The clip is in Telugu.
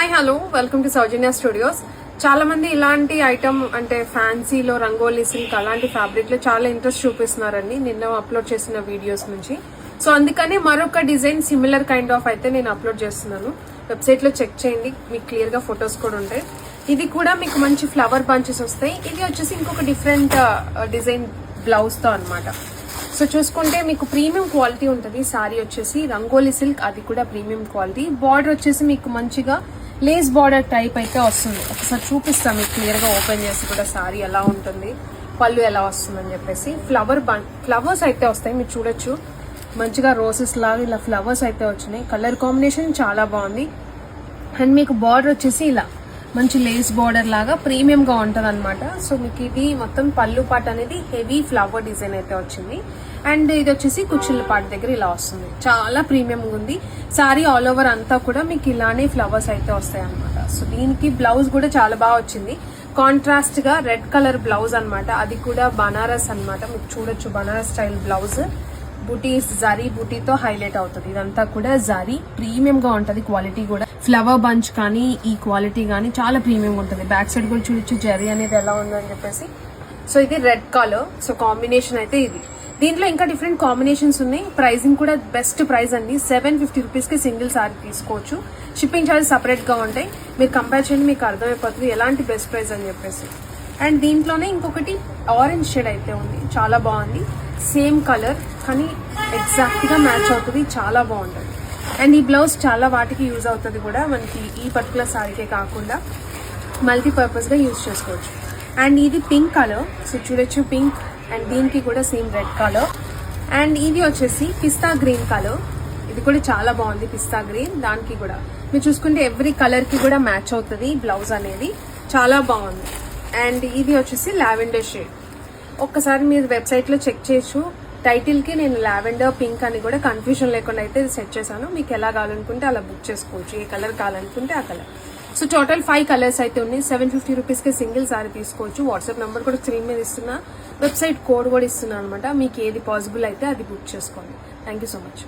Hi hello welcome to Soujanya studios. చాలా మంది ఇలాంటి ఐటమ్ అంటే ఫ్యాన్సీలో రంగోలీ సిల్క్ అలాంటి ఫ్యాబ్రిక్ లో చాలా ఇంట్రెస్ట్ చూపిస్తున్నారండి నిన్న అప్లోడ్ చేసిన వీడియోస్ నుంచి. సో అందుకని మరొక డిజైన్ సిమిలర్ కైండ్ ఆఫ్ అయితే నేను అప్లోడ్ చేస్తున్నాను. వెబ్సైట్ లో చెక్ చేయండి, మీకు క్లియర్ గా ఫొటోస్ కూడా ఉంటాయి. ఇది కూడా మీకు మంచి ఫ్లవర్ బంచెస్ వస్తాయి. ఇది వచ్చేసి ఇంకొక డిఫరెంట్ డిజైన్ బ్లౌజ్ తో అనమాట. సో చూసుకుంటే మీకు ప్రీమియం క్వాలిటీ ఉంటుంది. సారీ వచ్చేసి రంగోలీ సిల్క్, అది కూడా ప్రీమియం క్వాలిటీ. బార్డర్ వచ్చేసి మీకు మంచిగా లేస్ బార్డర్ టైప్ అయితే వస్తుంది. ఒకసారి చూపిస్తాం మీకు క్లియర్ గా ఓపెన్ చేసి కూడా సారీ ఎలా ఉంటుంది, పళ్ళు ఎలా వస్తుందని చెప్పేసి. ఫ్లవర్స్ అయితే వస్తాయి, మీరు చూడొచ్చు. మంచిగా రోసెస్ లాగా ఇలా ఫ్లవర్స్ అయితే వచ్చినాయి. కలర్ కాంబినేషన్ చాలా బాగుంది. అండ్ మీకు బార్డర్ వచ్చేసి ఇలా మంచి లేస్ బార్డర్ లాగా ప్రీమియం గా ఉంటది అనమాట. సో మీకు ఇది మొత్తం పళ్ళు పాట అనేది హెవీ ఫ్లవర్ డిజైన్ అయితే వచ్చింది. అండ్ ఇది వచ్చేసి కుచ్చిళ్ళ పాట దగ్గర ఇలా వస్తుంది. చాలా ప్రీమియం ఉంది. సారీ ఆల్ ఓవర్ అంతా కూడా మీకు ఇలానే ఫ్లవర్స్ అయితే వస్తాయి అనమాట. సో దీనికి బ్లౌజ్ కూడా చాలా బాగా వచ్చింది. కాంట్రాస్ట్ గా రెడ్ కలర్ బ్లౌజ్ అనమాట. అది కూడా బనారస్ అనమాట. మీకు చూడొచ్చు బనారస్ స్టైల్ బ్లౌజ్. బుటీస్ జరీ బుటీతో హైలైట్ అవుతుంది. ఇదంతా కూడా జరీ ప్రీమియం గా ఉంటది. క్వాలిటీ కూడా ఫ్లవర్ బంచ్ కానీ ఈ క్వాలిటీ కానీ చాలా ప్రీమియం ఉంటుంది. బ్యాక్ సైడ్ కూడా చూడొచ్చు జరీ అనేది ఎలా ఉందని చెప్పేసి. సో ఇది రెడ్ కలర్. సో కాంబినేషన్ అయితే ఇది. దీంట్లో ఇంకా డిఫరెంట్ కాంబినేషన్స్ ఉన్నాయి. ప్రైసింగ్ కూడా బెస్ట్ ప్రైస్ అండి. 750 రూపీస్ కి సింగిల్ సారీ తీసుకోవచ్చు. షిప్పింగ్ ఛార్జెస్ సపరేట్ గా ఉంటాయి. మీరు కంపేర్ చేయండి, మీకు అర్థమైపోతుంది ఎలాంటి బెస్ట్ ప్రైస్ అని చెప్పేసి. అండ్ దీంట్లోనే ఇంకొకటి ఆరెంజ్ షేడ్ అయితే ఉంది, చాలా బాగుంది. సేమ్ కలర్ కానీ ఎగ్జాక్ట్ గా మ్యాచ్ అవుతుంది, చాలా బాగుంటుంది. అండ్ ఈ బ్లౌజ్ చాలా వాటికి యూజ్ అవుతుంది కూడా. మనకి ఈ పర్టికులర్ సారీకే కాకుండా మల్టీపర్పస్ గా యూజ్ చేసుకోవచ్చు. అండ్ ఇది పింక్ కలర్. సో చూడొచ్చు పింక్. అండ్ దీనికి కూడా సేమ్ రెడ్ కలర్. అండ్ ఇది వచ్చేసి పిస్తా గ్రీన్ కలర్. ఇది కూడా చాలా బాగుంది, పిస్తా గ్రీన్. దానికి కూడా మీరు చూసుకుంటే ఎవ్రీ కలర్ కి కూడా మ్యాచ్ అవుతుంది బ్లౌజ్ అనేది, చాలా బాగుంది. అండ్ ఇది వచ్చేసి లావెండర్ షేడ్. ఒక్కసారి మీరు వెబ్సైట్ లో చెక్ చేయొచ్చు. టైటిల్ కి నేను లావెండర్ పింక్ అని కూడా కన్ఫ్యూజన్ లేకుండా అయితే సెట్ చేశాను. మీకు ఎలా కావాలనుకుంటే అలా బుక్ చేసుకోవచ్చు, ఏ కలర్ కావాలనుకుంటే ఆ కలర్. సో టోటల్ 5 కలర్స్ అయితే ఉన్నాయి. 750 రూపీస్ కి సింగిల్ సారీ తీసుకోవచ్చు. వాట్సాప్ నెంబర్ కూడా స్క్రీన్ మీద ఇస్తున్నా, వెబ్సైట్ కోడ్ కూడా ఇస్తున్నా అనమాట. మీకు ఏది పాసిబుల్ అయితే అది బుక్ చేసుకోండి. Thank you so much.